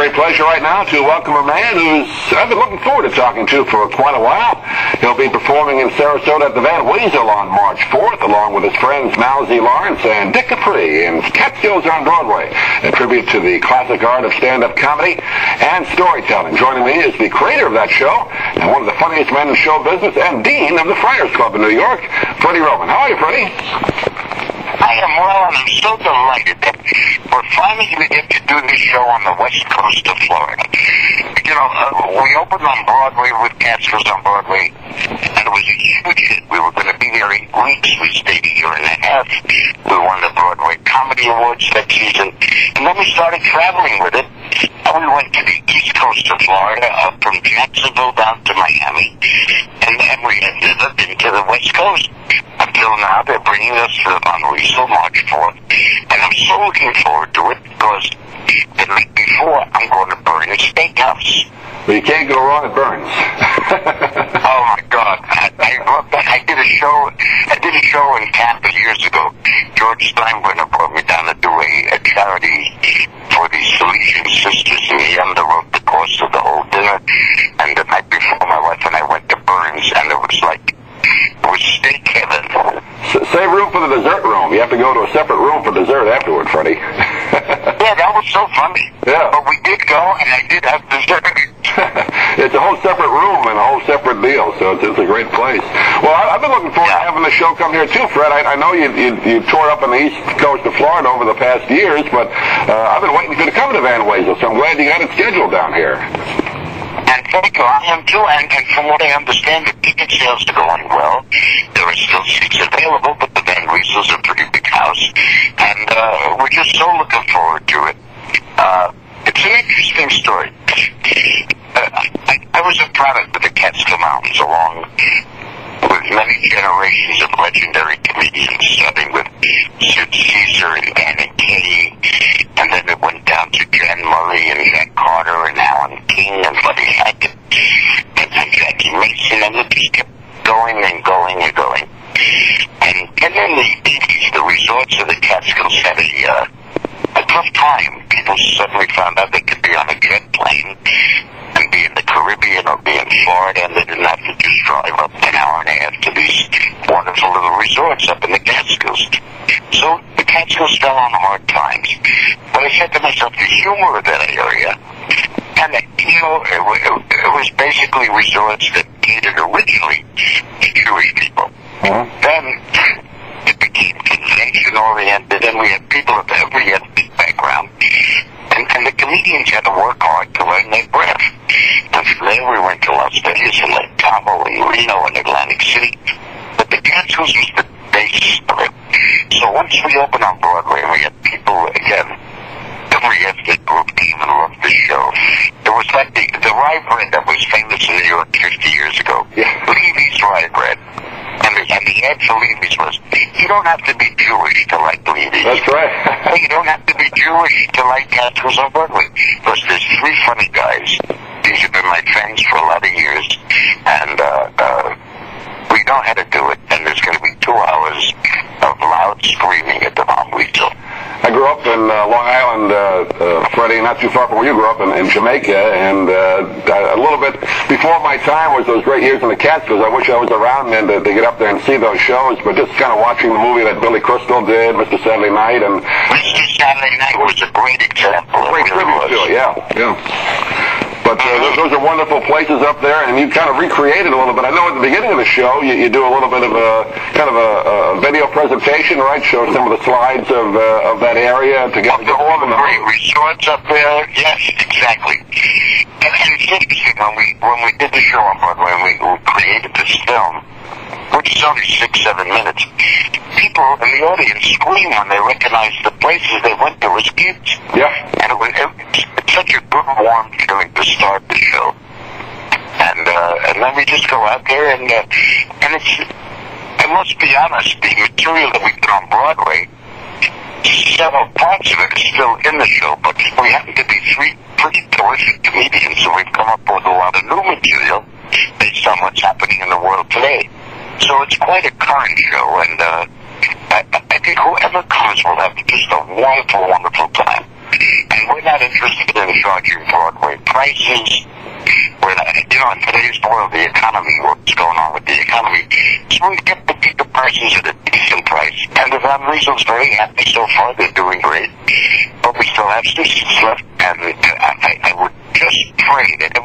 Great pleasure right now to welcome a man who's I've been looking forward to talking to for quite a while. He'll be performing in Sarasota at the Van Weasel on March 4th, along with his friends Mousy Lawrence and Dick Capri in Catskills on Broadway, a tribute to the classic art of stand-up comedy and storytelling. Joining me is the creator of that show and one of the funniest men in show business and dean of the Friars Club in New York, Freddie Roman. How are you, Freddie? I am well, and I'm so delighted that we're finally going to get to do this show on the west coast of Florida. You know, we opened on Broadway with Catskills on Broadway, and it was a huge hit. We were going to be there 8 weeks. We stayed a year and a half. We won the Broadway Comedy Awards that season, and then we started traveling with it. And we went to the east coast of Florida, up from Jacksonville down to Miami, and then we ended up into the west coast. Until now, they're bringing us to the Van Weasel March 4th, and I'm so looking forward to it because the night before, I'm going to Burns Steakhouse. Well, you can't go wrong at Burns. Oh my God! I did a show in Tampa years ago. George Steinbrenner brought me down to do a charity for the Salesian sisters, and he underwrote the cost of the whole dinner. And the night before, my wife and I went to Burns, and it was steak heaven. Save room for the dessert room. You have to go to a separate room for dessert afterward, Freddie. Yeah, that was so funny. Yeah. But we did go, and I did have dessert. It's a whole separate room and a whole separate deal, so it's a great place. Well, I've been looking forward to having the show come here too, Fred. I know you toured up on the east coast of Florida over the past years, but I've been waiting for you to come to Van Weasel, so I'm glad you got it scheduled down here. And thank you, I am too, and from what I understand, the ticket sales are going well. There are still seats available, but the Van Weasel's a pretty big house, and we're just so looking forward to it. It's an interesting story. I was a product of the Catskill Mountains, along with many generations of legendary comedians, starting with Sid Caesar and Anna Kay, and then it went down to Jen Murray and Jack Carter and Alan King and Buddy Hackett and Jackie Mason, and it just kept going and going and going. And in the 80s, the resorts of the Catskills had a tough time. People suddenly found out they could be on a jet plane and be in the Caribbean or be in Florida, and they didn't have to just drive up an hour and a half to these wonderful little resorts up in the Catskills. So the Catskills fell on hard times. But I said to myself, the humor of that area, and you know, it was basically resorts that catered originally to Jewish people. Then it became convention-oriented, and we had people of every ethnic background. And the comedians had to work hard to earn their breath. And from there we went to Las Vegas and Lake Tahoe and Reno and Atlantic City. But the Catskills was the base of it. So once we opened on Broadway, we had people, again, every ethnic group came and loved the show. It was like the rye bread that was famous in New York 50 years ago. Yeah. Levy's rye bread. And the ad for Levy's was, you don't have to be Jewish to like Levy's. That's right. You don't have to be Jewish to like Catskills on Broadway. Because there's 3 funny guys. These have been my friends for a lot of years. And we know how to do it. And there's going to be 2 hours of loud screaming at the Van Weasel. I grew up in Long Island, Freddie, not too far from where you grew up in Jamaica, and a little bit before my time was those great years in the Catskills. I wish I was around then to get up there and see those shows, but just kind of watching the movie that Billy Crystal did, Mr. Saturday Night, and Mr. Saturday Night was a great example. Great tribute to it, yeah. But those are wonderful places up there, and you kind of recreated a little bit. I know at the beginning of the show you do a little bit of a video presentation, right? Show some of the slides of that area to get all the great resorts up there. Yes, exactly. And it's interesting when we did the show on Broadway and we created this film, which is only 6-7 minutes. People in the audience scream when they recognize the places they went to as kids. Yeah. And it's such a good, warm feeling to start the show. And then we just go out there and I must be honest, the material that we did on Broadway, several parts of it is still in the show, but we happen to be 3 pretty terrific comedians, so we've come up with a lot of new material based on what's happening in the world today. So it's quite a current show, and I think whoever comes will have just a wonderful, wonderful time. And we're not interested in charging Broadway prices. We're not, in today's world, the economy, what's going on with the economy, so we get the ticket prices at a decent price. And the Van Weasel's very happy so far. They're doing great. But we still have 2 seats left, and I would just pray that